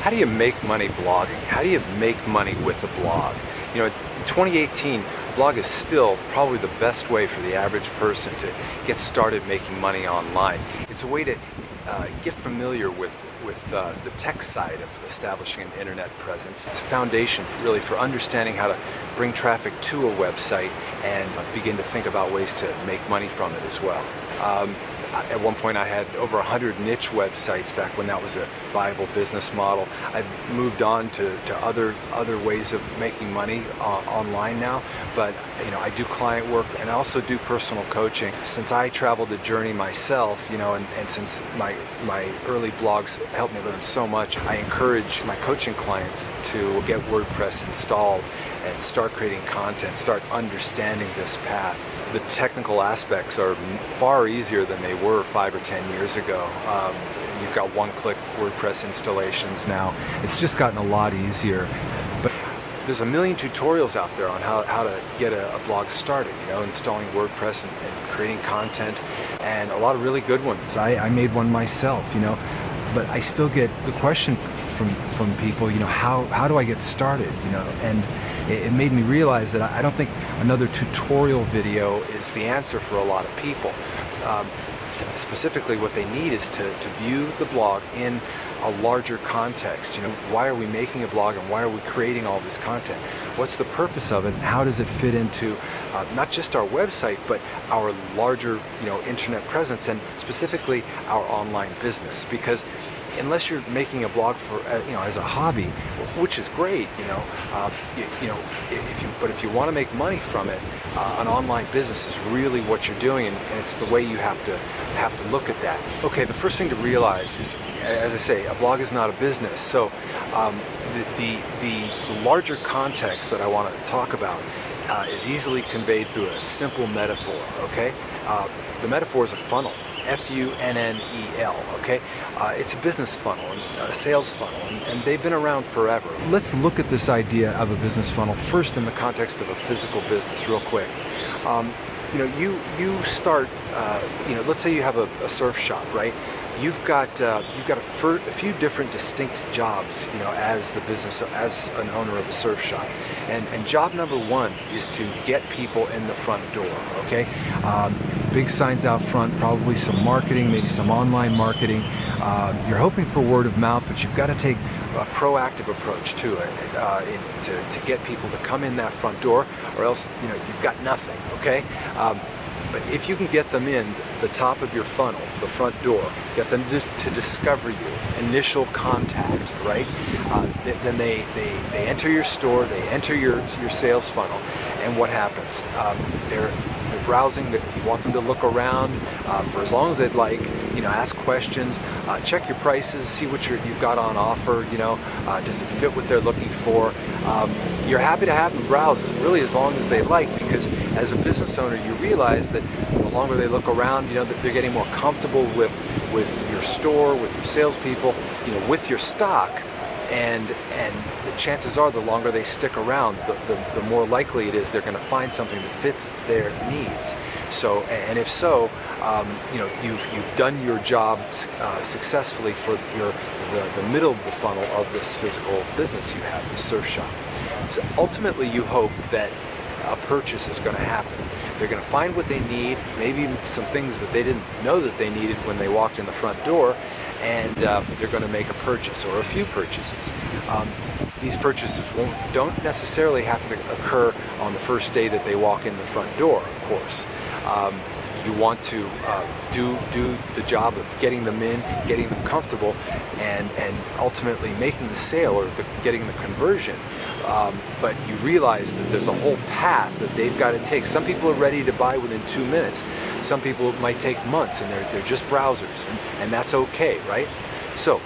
how do you make money blogging? How do you make money with a blog? You know, in 2018, blog is still probably the best way for the average person to get started making money online. It's a way to get familiar with the tech side of establishing an internet presence. It's a foundation really for understanding how to bring traffic to a website and begin to think about ways to make money from it as well. At one point I had over 100 niche websites back when that was a viable business model. I've moved on to other ways of making money online now, but you know, I do client work and I also do personal coaching. Since I traveled the journey myself, you know, and since my early blogs helped me learn so much, I encourage my coaching clients to get WordPress installed and start creating content, start understanding this path. The technical aspects are far easier than they were 5 or 10 years ago. You've got one-click WordPress installations now. It's just gotten a lot easier. But there's a million tutorials out there on how to get a blog started, you know, installing WordPress and creating content, and a lot of really good ones. I made one myself, you know, but I still get the question from people, you know, how do I get started, you know, and it made me realize that I don't think another tutorial video is the answer for a lot of people. Specifically what they need is to view the blog in a larger context. You know, why are we making a blog and why are we creating all this content? What's the purpose of it and how does it fit into not just our website but our larger, you know, internet presence and specifically our online business? Because unless you're making a blog for, you know, as a hobby, which is great, you know, if you want to make money from it, an online business is really what you're doing, and it's the way you have to look at that. Okay, the first thing to realize is, as I say, a blog is not a business. So the larger context that I want to talk about is easily conveyed through a simple metaphor. Okay, the metaphor is a funnel. Funnel, okay? It's a business funnel, a sales funnel, and they've been around forever. Let's look at this idea of a business funnel first in the context of a physical business real quick. You know, you start, you know, let's say you have a surf shop, right? You've got a few different distinct jobs, you know, as the business, as an owner of a surf shop, and job number one is to get people in the front door. Okay, big signs out front, probably some marketing, maybe some online marketing. You're hoping for word of mouth, but you've got to take a proactive approach to it to get people to come in that front door, or else, you know, you've got nothing. Okay. But if you can get them in the top of your funnel, the front door, get them to discover you, initial contact, right? Then they enter your store, they enter your sales funnel, and what happens? They're browsing. You want them to look around for as long as they'd like. You know, ask questions, check your prices, see what you've got on offer. You know, does it fit what they're looking for? You're happy to have them browse really as long as they like, because as a business owner, you realize that the longer they look around, you know, that they're getting more comfortable with your store, with your salespeople, you know, with your stock, and the chances are the longer they stick around, the more likely it is they're going to find something that fits their needs. So, and if so, you know, you've done your job successfully for the middle of the funnel of this physical business you have, this surf shop. So ultimately, you hope that a purchase is going to happen. They're going to find what they need, maybe some things that they didn't know that they needed when they walked in the front door, and they're going to make a purchase or a few purchases. These purchases don't necessarily have to occur on the first day that they walk in the front door, of course. You want to do the job of getting them in, getting them comfortable, and ultimately making the sale or getting the conversion. But you realize that there's a whole path that they've got to take. Some people are ready to buy within 2 minutes. Some people it might take months, and they're just browsers, and that's okay, right? So,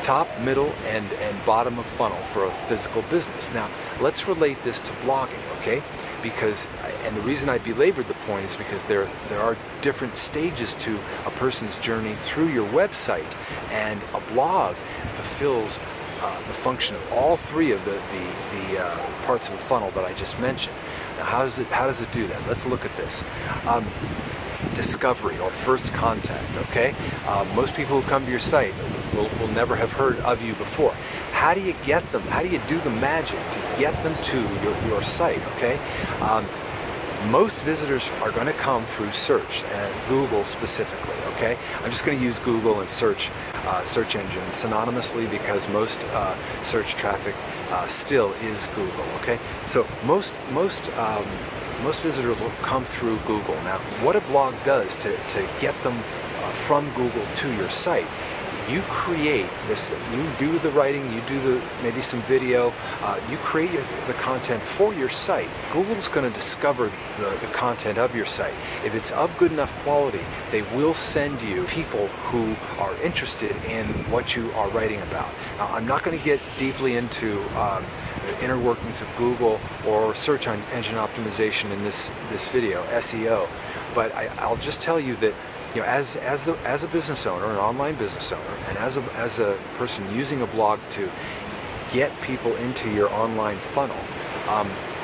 top, middle, and bottom of funnel for a physical business. Now, let's relate this to blogging, okay? Because, and the reason I belabored the point is because there are different stages to a person's journey through your website, and a blog fulfills the function of all three of the parts of the funnel that I just mentioned. Now, how does it do that? Let's look at this. Discovery, or first contact, okay? Most people who come to your site, will never have heard of you before. How do you get them? How do you do the magic to get them to your site, okay? Most visitors are going to come through search, and Google specifically, okay? I'm just going to use Google and search engines synonymously because most search traffic still is Google, okay? So most visitors will come through Google. Now, what a blog does to get them from Google to your site, you create this, you do the writing, you do maybe some video, you create the content for your site. Google's going to discover the content of your site. If it's of good enough quality, they will send you people who are interested in what you are writing about. Now, I'm not going to get deeply into the inner workings of Google or search engine optimization in this video, SEO, but I'll just tell you that, you know, as a business owner, an online business owner, and as a person using a blog to get people into your online funnel,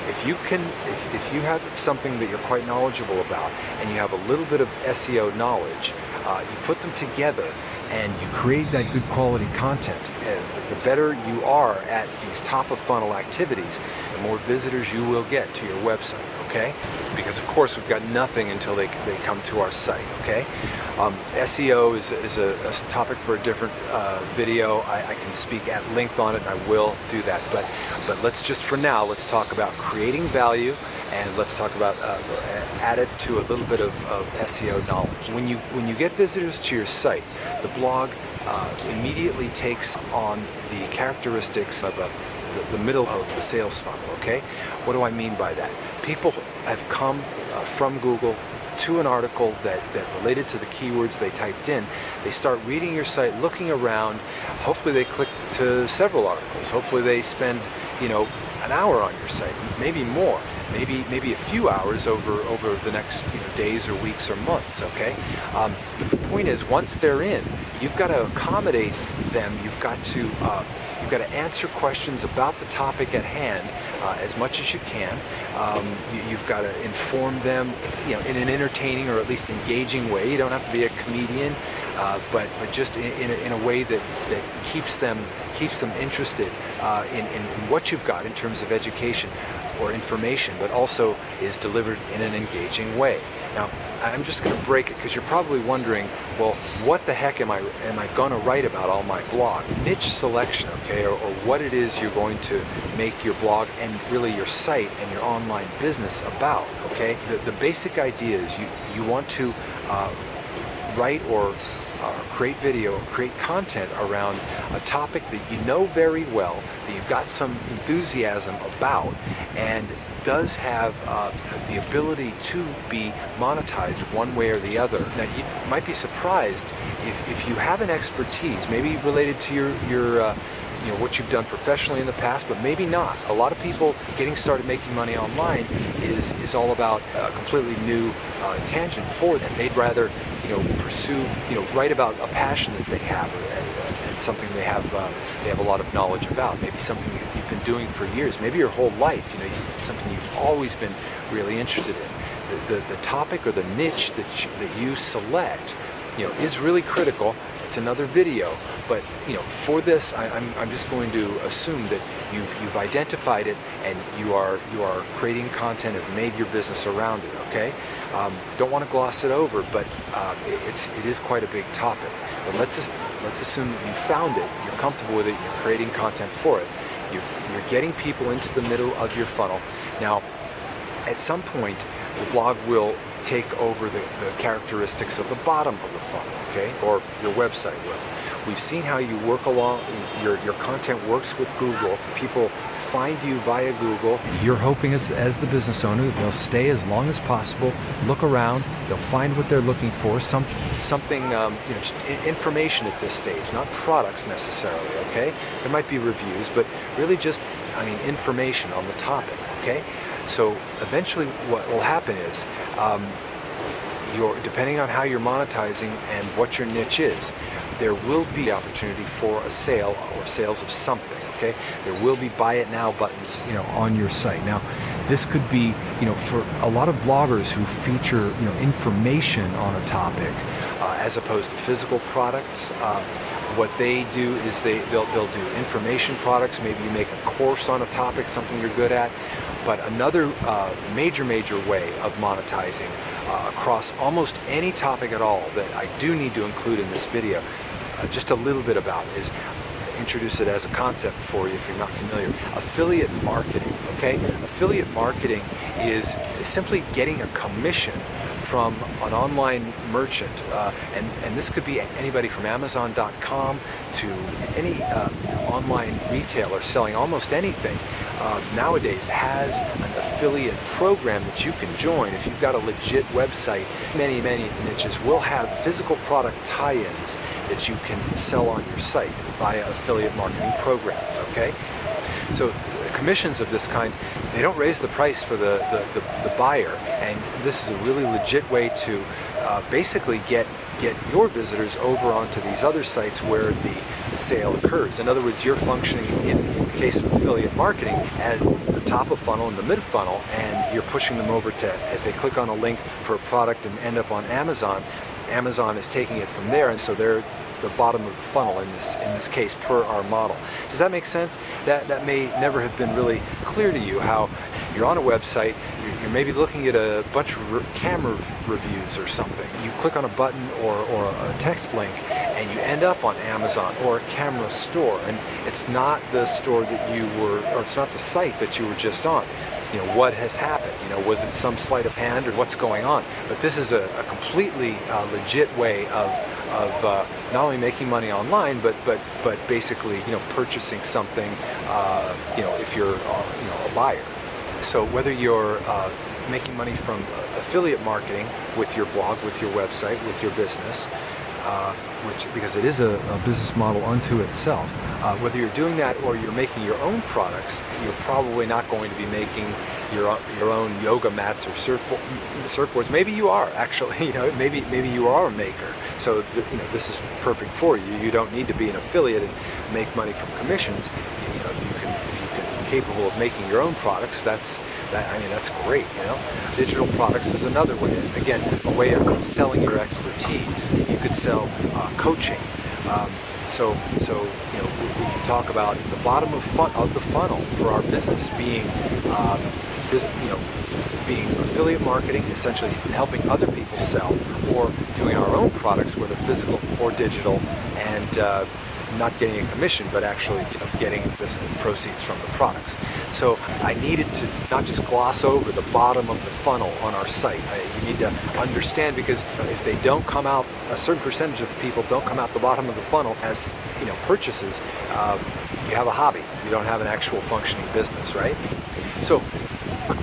if you have something that you're quite knowledgeable about and you have a little bit of SEO knowledge, you put them together and you create that good quality content. The better you are at these top of funnel activities, the more visitors you will get to your website, okay? Because of course we've got nothing until they come to our site, okay? SEO is a topic for a different video. I can speak at length on it, and I will do that. But let's just, for now, let's talk about creating value, and let's talk about add it to a little bit of SEO knowledge. When you get visitors to your site, the blog immediately takes on the characteristics of the middle of the sales funnel, okay? What do I mean by that? People have come from Google to an article that related to the keywords they typed in. They start reading your site, looking around. Hopefully they click to several articles. Hopefully they spend, you know, an hour on your site, maybe more, maybe a few hours over the next, you know, days or weeks or months, okay? But the point is, once they're in, you've got to accommodate them. You've got to answer questions about the topic at hand as much as you can. You've got to inform them, you know, in an entertaining or at least engaging way. You don't have to be a comedian, but just in a way that keeps them interested in what you've got in terms of education or information, but also is delivered in an engaging way. Now, I'm just going to break it because you're probably wondering, well, what the heck am I going to write about on my blog? Niche selection, okay, or what it is you're going to make your blog and really your site and your online business about, okay? The basic idea is you want to write or create video or create content around a topic that you know very well, that you've got some enthusiasm about, and does have the ability to be monetized one way or the other. Now, you might be surprised if you have an expertise, maybe related to your you know, what you've done professionally in the past, but maybe not. A lot of people getting started making money online is all about a completely new tangent for them. They'd rather, you know, pursue, you know, write about a passion that they have, and something they have a lot of knowledge about. Maybe something you've been doing for years, maybe your whole life. You know, something you've always been really interested in. The topic or the niche that you select, you know, is really critical. It's another video, but you know, for this, I'm just going to assume that you've identified it and you are creating content, have made your business around it. Okay, don't want to gloss it over, but it is quite a big topic. But let's assume that you found it, you're comfortable with it, you're creating content for it, you're getting people into the middle of your funnel. Now, at some point, the blog will take over the characteristics of the bottom of the funnel, okay? Or your website will. We've seen how you work along, your content works with Google. People find you via Google. You're hoping as the business owner that they'll stay as long as possible, look around, they'll find what they're looking for, something, you know, just information at this stage, not products necessarily, okay? There might be reviews, but really just, I mean, information on the topic, okay? So eventually what will happen is, depending on how you're monetizing and what your niche is, there will be opportunity for a sale or sales of something, okay? There will be buy it now buttons, you know, on your site. Now, this could be, you know, for a lot of bloggers who feature, you know, information on a topic as opposed to physical products. What they do is they'll do information products. Maybe you make a course on a topic, something you're good at. But another major way of monetizing across almost any topic at all that I do need to include in this video, just a little bit about, is introduce it as a concept for you if you're not familiar. Affiliate marketing, okay? Affiliate marketing is simply getting a commission from an online merchant, and this could be anybody from Amazon.com to any online retailer selling almost anything. Nowadays has an affiliate program that you can join if you've got a legit website. Many niches will have physical product tie-ins that you can sell on your site via affiliate marketing programs, okay? So commissions of this kind, they don't raise the price for the buyer, and this is a really legit way to basically get your visitors over onto these other sites where the sale occurs. In other words, you're functioning, in the case of affiliate marketing, as the top of funnel and the mid funnel, and you're pushing them over to, if they click on a link for a product and end up on Amazon, Amazon is taking it from there, and so they're the bottom of the funnel in this case per our model. Does that make sense? That may never have been really clear to you, how you're on a website, you're maybe looking at a bunch of camera reviews or something. You click on a button or a text link and you end up on Amazon or a camera store, and it's not the store that you were, or it's not the site that you were just on. You know, what has happened? You know, was it some sleight of hand, or what's going on? But this is a completely legit way of not only making money online, but basically, you know, purchasing something, you know, if you're you know, a buyer. So whether you're making money from affiliate marketing with your blog, with your website, with your business, because it is a business model unto itself. Whether you're doing that or you're making your own products, you're probably not going to be making your own yoga mats or surfboards. Maybe you are, actually. You know, maybe you are a maker. So you know, this is perfect for you. You don't need to be an affiliate and make money from commissions. You know, if you can be capable of making your own products, I mean, that's great, you know. Digital products is another way. Again, a way of selling your expertise. You could sell coaching. So you know, we can talk about the bottom of the funnel for our business being, you know, being affiliate marketing, essentially helping other people sell, or doing our own products, whether physical or digital, and not getting a commission, but actually, you know, getting the proceeds from the products. So I needed to not just gloss over the bottom of the funnel on our site. You need to understand, because if they don't come out, a certain percentage of people don't come out the bottom of the funnel as, you know, purchases, you have a hobby. You don't have an actual functioning business, right? So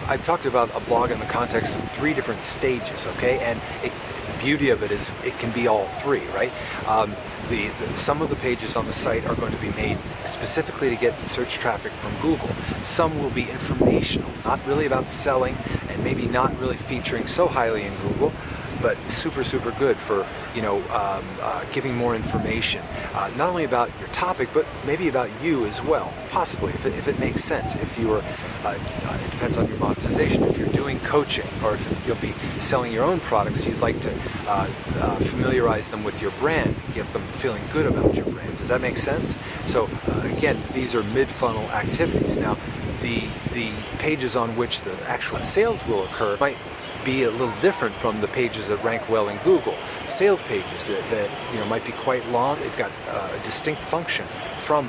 I've talked about a blog in the context of 3 different stages, okay? And the beauty of it is it can be all 3, right? Some of the pages on the site are going to be made specifically to get search traffic from Google. Some will be informational, not really about selling, and maybe not really featuring so highly in Google, but super good for, you know, giving more information, not only about your topic, but maybe about you as well, possibly, if it makes sense. If you are, it depends on your monetization. If you're doing coaching, or if you'll be selling your own products, you'd like to familiarize them with your brand, get them feeling good about your brand. Does that make sense? So again, these are mid-funnel activities. Now, the pages on which the actual sales will occur might be a little different from the pages that rank well in Google. Sales pages that you know, might be quite long. They've got a distinct function from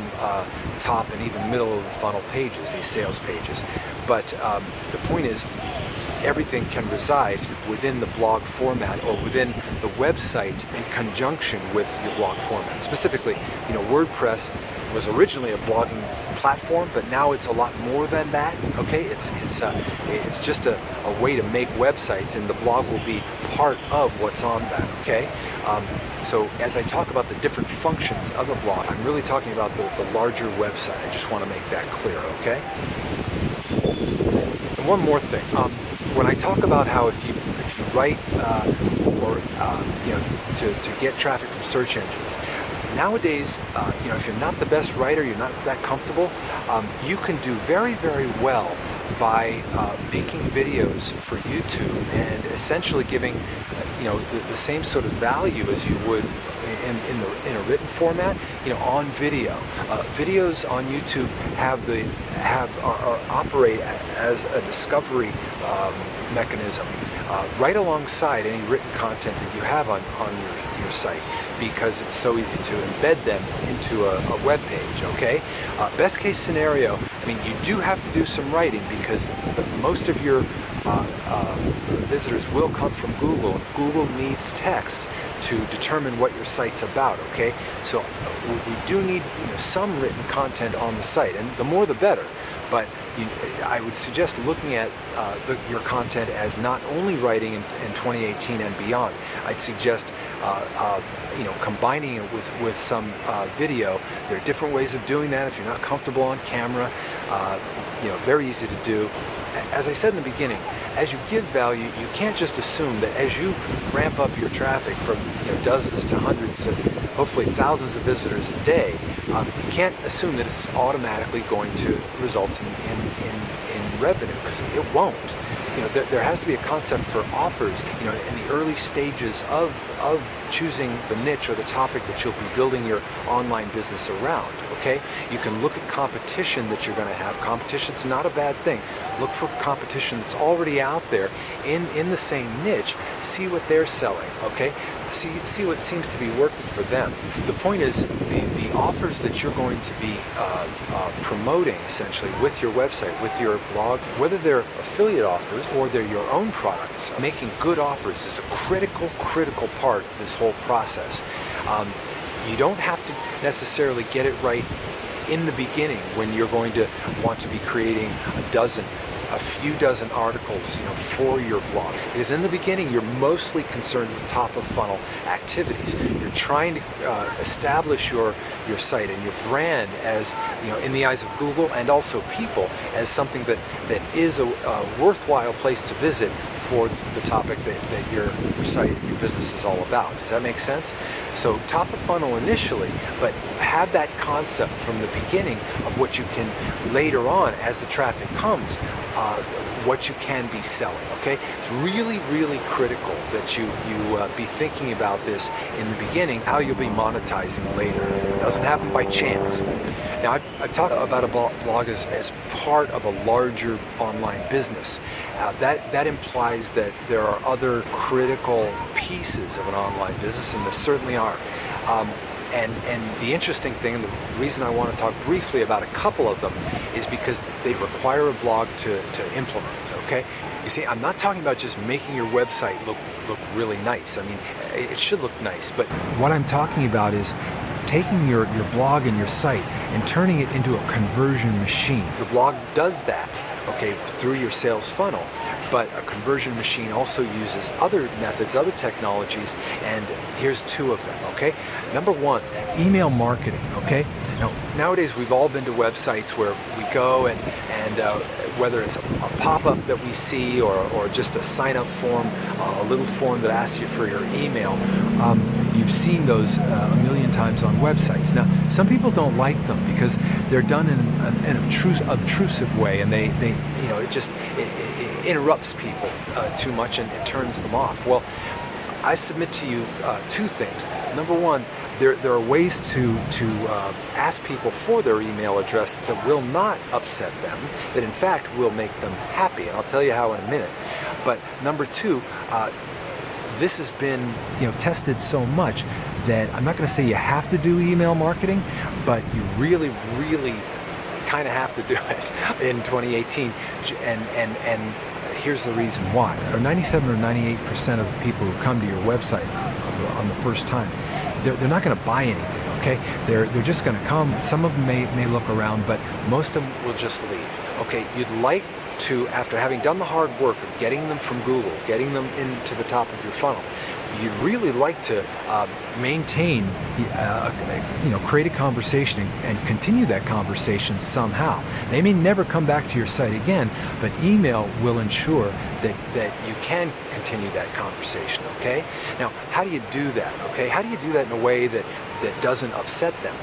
top and even middle of the funnel pages, these sales pages. But the point is, everything can reside within the blog format, or within the website in conjunction with your blog format. Specifically, you know, WordPress was originally a blogging platform, but now it's a lot more than that. Okay, it's just a way to make websites, and the blog will be part of what's on that. Okay, so as I talk about the different functions of a blog, I'm really talking about the larger website. I just want to make that clear. Okay. And one more thing, when I talk about how if you write or you know, to get traffic from search engines. Nowadays, you know, if you're not the best writer, you're not that comfortable, you can do very well by making videos for YouTube and essentially giving, you know, the same sort of value as you would in a written format, on video. Videos on YouTube operate as a discovery mechanism right alongside any written content that you have on your site, because it's so easy to embed them into a web page. Okay, best case scenario, I mean, you do have to do some writing, because most of your visitors will come from Google, and Google needs text to determine what your site's about. Okay, so we do need some written content on the site, and the more the better. But I would suggest looking at your content as not only writing in 2018 and beyond. I'd suggest combining it with some video. There are different ways of doing that if you're not comfortable on camera. Very easy to do. As I said in the beginning, as you give value, you can't just assume that as you ramp up your traffic from dozens to hundreds to hopefully thousands of visitors a day, you can't assume that it's automatically going to result in revenue, because it won't. There has to be a concept for offers, in the early stages of choosing the niche or the topic that you'll be building your online business around. Okay, you can look at competition that you're going to have. Competition's not a bad thing. Look for competition that's already out there in the same niche. See what they're selling. Okay, see what seems to be working for them. The point is, the offers that you're going to be promoting essentially with your website, with your blog, whether they're affiliate offers or they're your own products, making good offers is a critical part of this whole process. You don't have to necessarily get it right in the beginning when you're going to want to be creating a few dozen articles, for your blog. Because in the beginning, you're mostly concerned with top of funnel activities. You're trying to establish your site and your brand as, in the eyes of Google and also people, as something that is a worthwhile place to visit for the topic that your site, your business is all about. Does that make sense? So top of funnel initially, but have that concept from the beginning of what you can later on, as the traffic comes, what you can be selling. Okay, it's really critical that you be thinking about this in the beginning, how you'll be monetizing later. It doesn't happen by chance. Now, I've talked about a blog as part of a larger online business. That implies that there are other critical pieces of an online business, and there certainly are. And the interesting thing, and the reason I want to talk briefly about a couple of them, is because they require a blog to implement. Okay, you see, I'm not talking about just making your website look really nice. I mean, it should look nice, but what I'm talking about is taking your blog and your site and turning it into a conversion machine. The blog does that, okay, through your sales funnel. But a conversion machine also uses other methods, other technologies, and here's two of them, okay? Number one, email marketing, okay? Now, nowadays we've all been to websites where we go and whether it's a pop-up that we see or just a sign-up form, a little form that asks you for your email, you've seen those a million times on websites. Now, some people don't like them because they're done in an obtrusive way, and they it interrupts people too much and it turns them off. Well, I submit to you two things. Number one, there are ways to ask people for their email address that will not upset them, that in fact will make them happy, and I'll tell you how in a minute. But number two, this has been tested so much that I'm not going to say you have to do email marketing, but you really kind of have to do it in 2018, and here's the reason why. 97 or 98% of the people who come to your website on the first time, they're not going to buy anything, okay? They're just going to come. Some of them may look around, but most of them will just leave, okay? You'd like to, after having done the hard work of getting them from Google, getting them into the top of your funnel, you'd really like to maintain, create a conversation and continue that conversation somehow. They may never come back to your site again, but email will ensure that you can continue that conversation, okay? Now, how do you do that, okay? How do you do that in a way that doesn't upset them?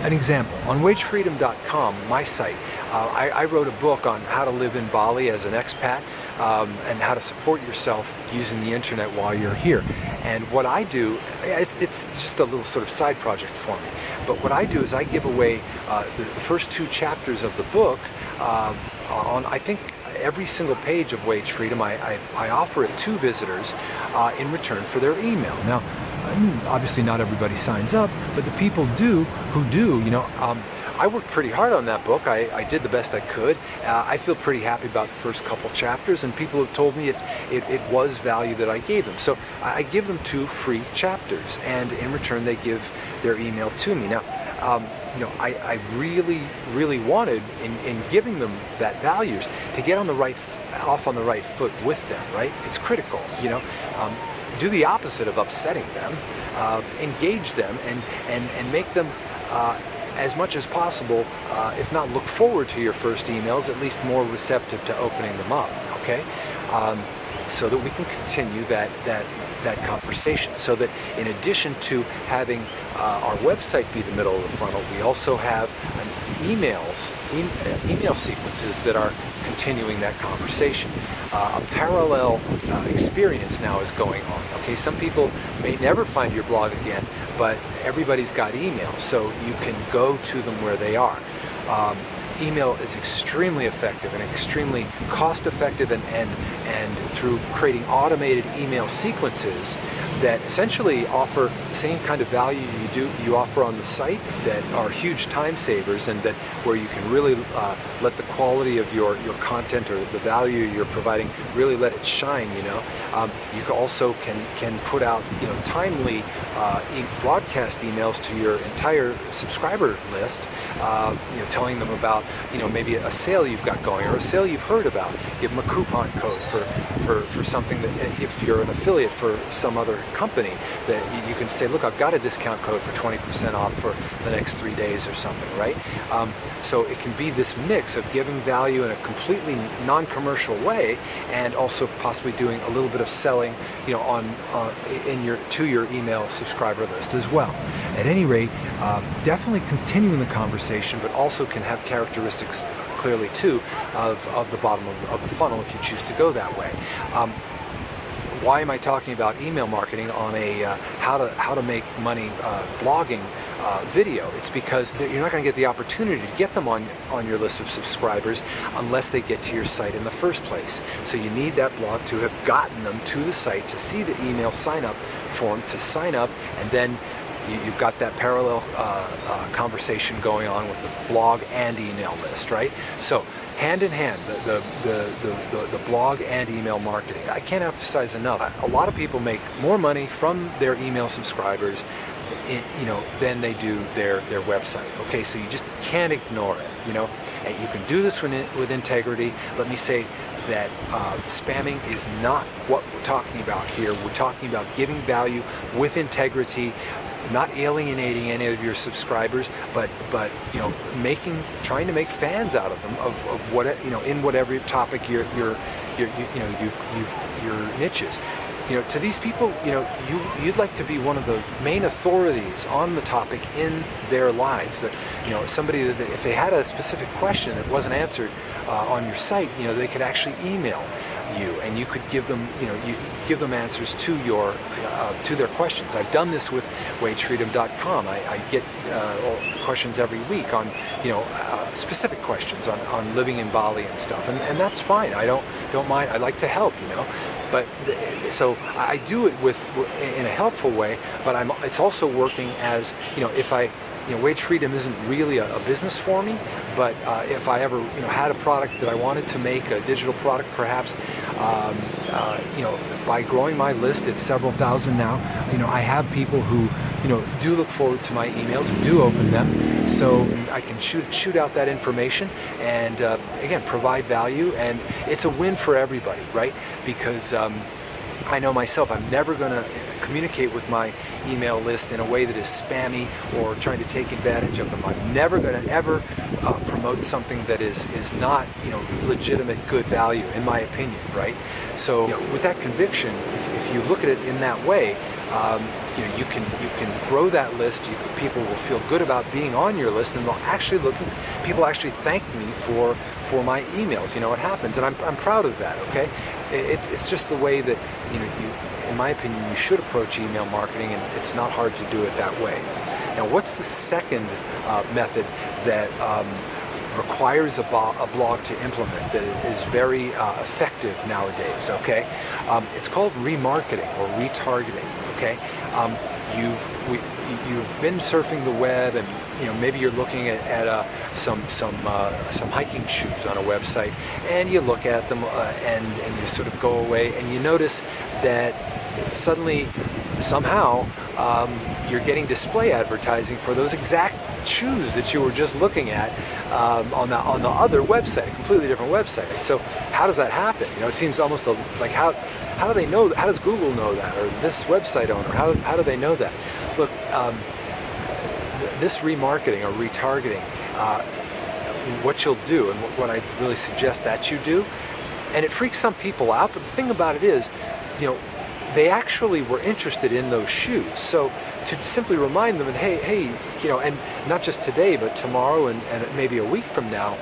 An example, on wagefreedom.com, my site, I wrote a book on how to live in Bali as an expat and how to support yourself using the internet while you're here. And what I do, it's just a little sort of side project for me. But what I do is I give away the first 2 chapters of the book on, I think, every single page of Wage Freedom. I offer it to visitors in return for their email. Now, obviously not everybody signs up, but the people who do, I worked pretty hard on that book. I did the best I could. I feel pretty happy about the first couple chapters, and people have told me it was value that I gave them. So I give them 2 free chapters, and in return they give their email to me. Now, I really wanted in giving them that values to get off on the right foot with them, right? It's critical, do the opposite of upsetting them, engage them and make them as much as possible, if not look forward to your first emails, at least more receptive to opening them up, okay? So that we can continue that conversation. So that in addition to having our website be the middle of the funnel, we also have email sequences that are continuing that conversation. A parallel experience now is going on. Okay, some people may never find your blog again, but everybody's got email, so you can go to them where they are. Email is extremely effective and extremely cost-effective, and through creating automated email sequences that essentially offer the same kind of value you offer on the site, that are huge time savers, and that where you can really let the quality of your content or the value you're providing really let it shine. You also can put out timely broadcast emails to your entire subscriber list, telling them about maybe a sale you've got going or a sale you've heard about. Give them a coupon code for something that, if you're an affiliate for some other company, that you can say, look, I've got a discount code for 20% off for the next 3 days or something, right? So it can be this mix of giving value in a completely non-commercial way, and also possibly doing a little bit of selling, to your email subscriber list as well. At any rate, definitely continuing the conversation, but also can have characteristics clearly too of the bottom of the funnel if you choose to go that way. Why am I talking about email marketing on a how to make money blogging video? It's because you're not going to get the opportunity to get them on your list of subscribers unless they get to your site in the first place. So you need that blog to have gotten them to the site, to see the email sign up form, to sign up, and then you've got that parallel conversation going on with the blog and email list, right? So hand in hand, the blog and email marketing. I can't emphasize enough. A lot of people make more money from their email subscribers, than they do their website. Okay, so you just can't ignore it. And you can do this with integrity. Let me say that spamming is not what we're talking about here. We're talking about giving value with integrity, not alienating any of your subscribers, but trying to make fans out of them of what in whatever topic your niche is. To these people, you'd like to be one of the main authorities on the topic in their lives. That somebody that if they had a specific question that wasn't answered on your site, they could actually email you, and you could give them, you give them answers to their questions. I've done this with wagefreedom.com. I get questions every week on, specific questions on living in Bali and stuff, and that's fine. I don't mind. I like to help, But so I do it in a helpful way, but it's also working as, if Wage Freedom isn't really a business for me, but if I ever had a product that I wanted to make, a digital product perhaps, by growing my list, it's several thousand now, I have people who do look forward to my emails and do open them, so I can shoot out that information and again provide value, and it's a win for everybody, right? Because I know myself, I'm never going to communicate with my email list in a way that is spammy or trying to take advantage of them. I'm never going to ever promote something that is not legitimate good value, in my opinion, right? So with that conviction, if you look at it in that way, you can grow that list. People will feel good about being on your list, and people actually thank me for my emails. It happens, and I'm proud of that. Okay, it's just the way that in my opinion, you should approach email marketing, and it's not hard to do it that way. Now, what's the second method that requires a blog to implement that is very effective nowadays? Okay, it's called remarketing or retargeting. Okay, you've been surfing the web, and maybe you're looking at some hiking shoes on a website, and you look at them and you sort of go away, and you notice that suddenly somehow you're getting display advertising for those exact shoes that you were just looking at on the other website, a completely different website. So how does that happen? It seems almost like how do they know? How does Google know that, or this website owner? How do they know that? Look, this remarketing or retargeting, what you'll do, and what I really suggest that you do, and it freaks some people out, but the thing about it is, they actually were interested in those shoes. So to simply remind them, and hey, and not just today, but tomorrow and maybe a week from now,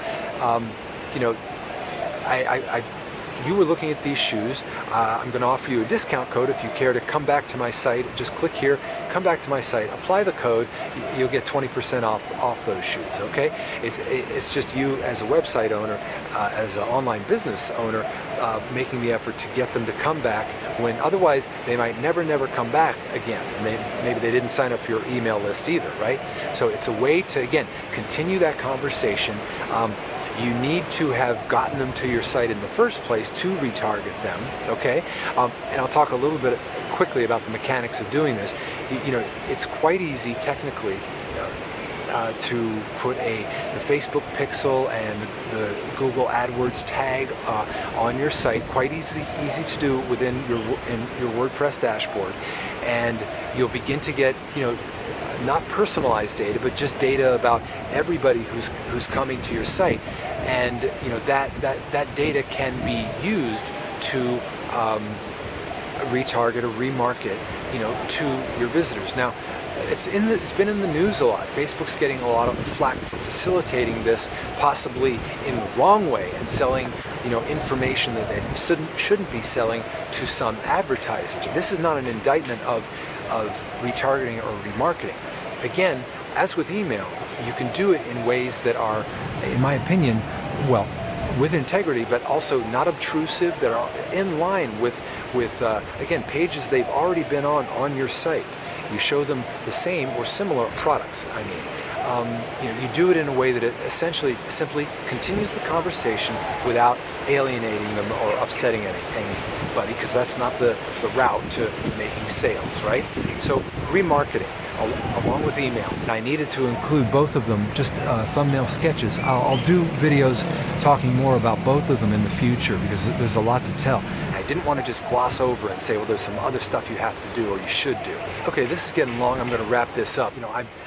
you were looking at these shoes. I'm going to offer you a discount code if you care to come back to my site. Just click here, come back to my site, apply the code. You'll get 20% off those shoes. Okay? It's just you as a website owner, as an online business owner, making the effort to get them to come back when otherwise they might never come back again, and maybe they didn't sign up for your email list either, right? So it's a way to, again, continue that conversation. You need to have gotten them to your site in the first place to retarget them, okay? And I'll talk a little bit quickly about the mechanics of doing this. It's quite easy technically to put the Facebook pixel and the Google AdWords tag on your site. Quite easy to do within your WordPress dashboard, and you'll begin to get not personalized data, but just data about everybody who's coming to your site, and that data can be used to retarget or remarket to your visitors. Now, it's been in the news a lot. Facebook's getting a lot of flack for facilitating this, possibly in the wrong way, and selling information that they shouldn't be selling to some advertisers. This is not an indictment of retargeting or remarketing. Again, as with email, you can do it in ways that are, in my opinion, well, with integrity, but also not obtrusive, that are in line with again, pages they've already been on your site. You show them the same or similar products, you do it in a way that it essentially simply continues the conversation without alienating them or upsetting anybody, because that's not the route to making sales, right? So remarketing along with email. I needed to include both of them, just thumbnail sketches. I'll do videos talking more about both of them in the future, because there's a lot to tell. I didn't want to just gloss over and say, well, there's some other stuff you have to do or you should do. Okay, this is getting long. I'm going to wrap this up.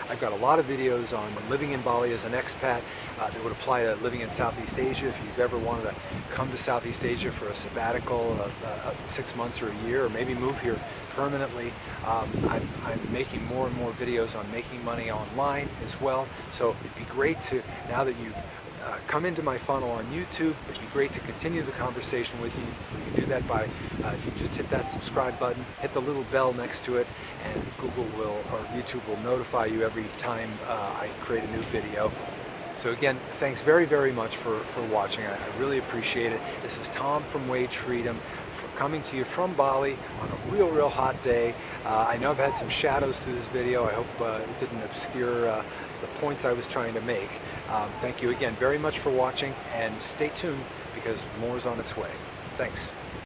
I've got a lot of videos on living in Bali as an expat that would apply to living in Southeast Asia. If you've ever wanted to come to Southeast Asia for a sabbatical, 6 months or a year, or maybe move here permanently, I'm making more and more videos on making money online as well. So it'd be great to, now that you've come into my funnel on YouTube, it'd be great to continue the conversation with you. You can do that by, if you just hit that subscribe button, hit the little bell next to it, and Google will, or YouTube will notify you every time I create a new video. So again, thanks very much for watching. I really appreciate it. This is Tom from Wage Freedom, coming to you from Bali on a real hot day. I know I've had some shadows through this video. I hope it didn't obscure the points I was trying to make. Thank you again very much for watching, and stay tuned because more is on its way. Thanks.